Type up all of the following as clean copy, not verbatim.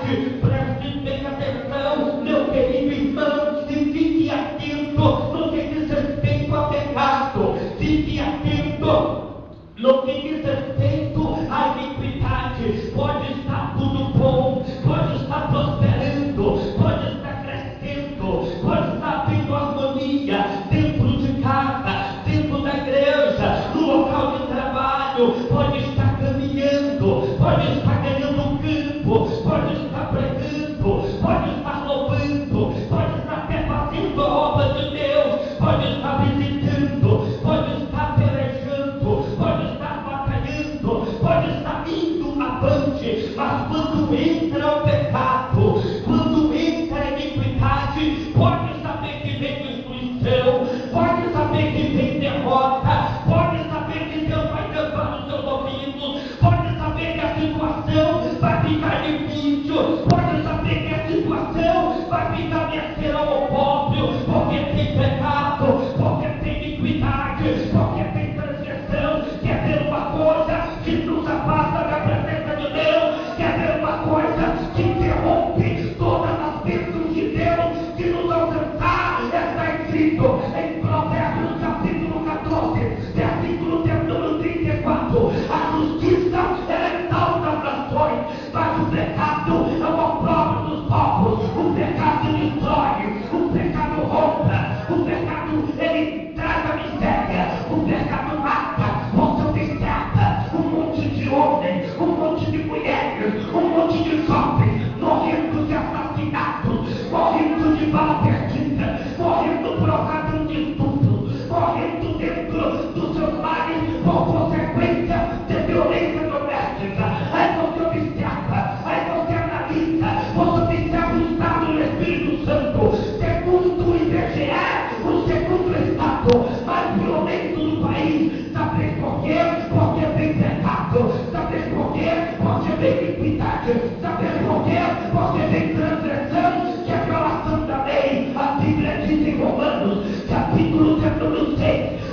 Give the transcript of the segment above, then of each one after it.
equidade. Preste bem atenção, meu querido irmão, e fique atento no que diz respeito a pecado. Fique atento no que diz respeito à iniquidade. Pode estar tudo bom, pode estar prosperando, pode estar crescendo, pode estar tendo harmonia dentro de casa, dentro da igreja, no local de trabalho, pode estar caminhando, pode estar ganhando campo, pode estar pregando, pode estar louvando, pode estar até fazendo a obra de Deus, pode estar visitando, pode estar pelejando, pode estar batalhando, pode estar indo avante, mas quando entra o pecado, quando entra a iniquidade, pode saber que vem destruição, pode saber que vem derrota, pode saber que Deus vai tampar os seus ouvidos, pode saber que a situação vai ficar difícil, pode saber que a situação vai ficar mercê ao próprio, porque tem pecado, porque tem iniquidade, porque tem transgressão. Quer ver uma coisa que nos afasta da presença de Deus? Quer ver uma coisa que interrompe todas as bênçãos de Deus que nos alcançar? Está escrito em Provérbios capítulo 14, versículo número 34: a justiça exalta as nações, mas o pecado é o opróbrio dos povos. O pecado destrói, o pecado rouba, o pecado ele traz a miséria, o pecado mata, você observa um monte de homens, um monte de mulheres, um monte de jovens morrendo de assassinatos, morrendo de bala perdida, morrendo por ocasião de estupro, morrendo dentro dos seus lares por consequência de violência doméstica. Aí você observa, aí você analisa, você observa o estado do Espírito Santo. Segundo o IBGE, o segundo estado mais violento do país. Sabe por quê? Porque vem pecado. Sabe por quê? Porque vem iniquidade. Sabe por quê? Porque vem transgressão, que é a violação da lei. A Bíblia diz em Romanos, capítulo número 6,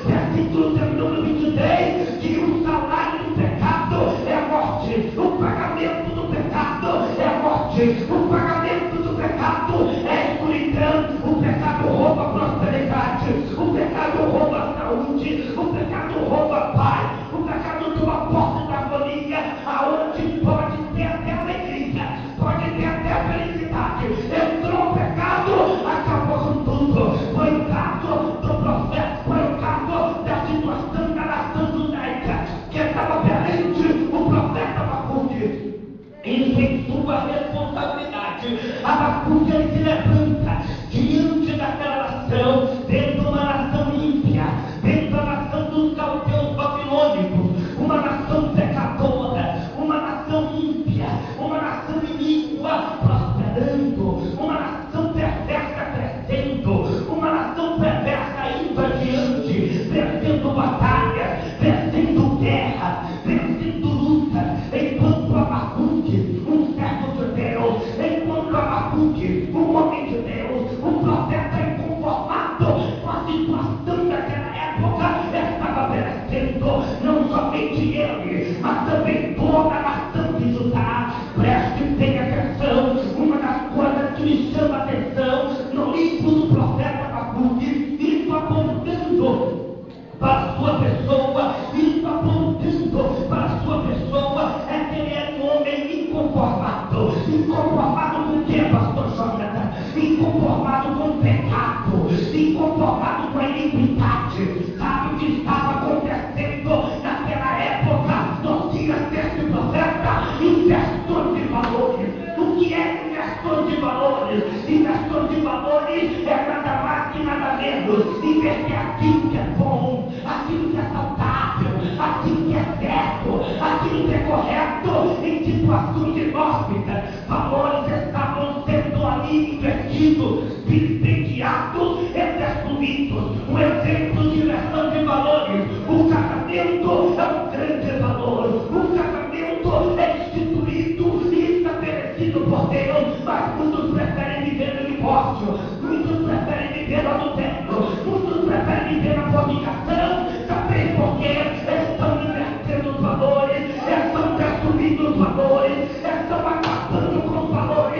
versículo número 23, que o salário do pecado é a morte, o pagamento do pecado é a morte, o pagamento do pecado é a escuridão. O pecado rouba a prosperidade, o pecado rouba a saúde, o pecado rouba a paz, o pecado toma posse da harmonia, aonde pode ter até alegria, pode ter até felicidade. Entrou o pecado, acabou com tudo. Foi o caso do profeta, foi o caso da situação da nação judaica, que estava perante o profeta Abacuque. Ele tem sua responsabilidade. Abacuque ele se levanta diante daquela nação, dentro de uma nação ímpia, dentro da nação dos caldeus babilônicos, uma nação pecadora, uma nação ímpia, uma nação iníqua prosperando, uma nação perversa crescendo, uma nação perversa indo adiante, vencendo batalhas, vencendo guerra, vencendo luta, enquanto Abacuque, um servo de Deus, enquanto Abacuque, um homem de Deus, um profeta inconformado com a situação daquela época, estava merecendo, não somente ele, mas também toda a nação de Judá. Preste bem atenção, uma das coisas que me chama a atenção no livro do profeta Abacuque, isso apontando para a sua pessoa, isso apontando para a sua pessoa, é que ele é um homem inconformado. Inconformado com o que, pastor Jonathan? Inconformado com o pecado, inconformado com a iniquidade. Sabe o que estava acontecendo naquela época, nos dias desse profeta? Inversor de valores. O que é inversor de valores? Inversor de valores é nada mais que nada menos inverter aquilo que é bom, aquilo que é saudável, aquilo que é certo, aquilo que é correto em situações inóspitas. Valores estavam sendo ali invertidos, vilipendiados e destruídos. Um exemplo de inversão de valores: o casamento é um grande valor, o casamento é instituído e estabelecido por Deus, mas muitos preferem viver no divórcio, muitos preferem viver no adultério, muitos preferem viver na fornicação. Sabem por quê? Estão invertendo os valores, estão destruindo os valores, estão acabando com os valores.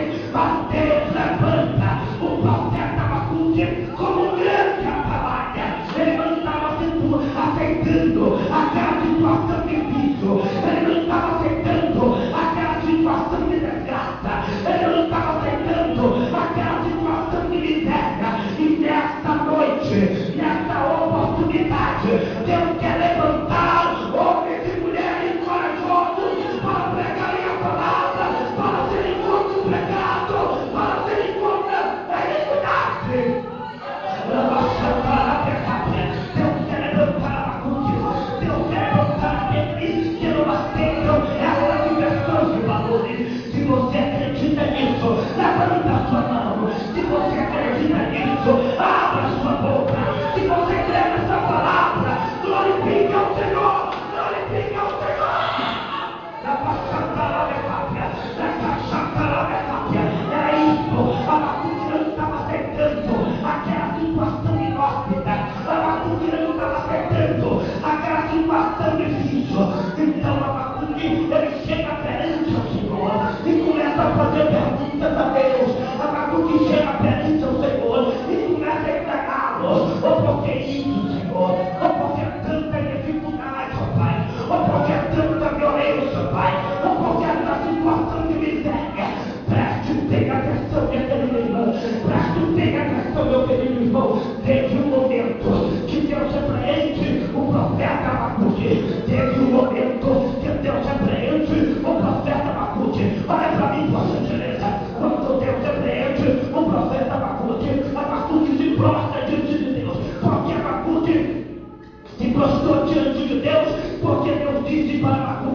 Deus, porque Deus disse para Abacuque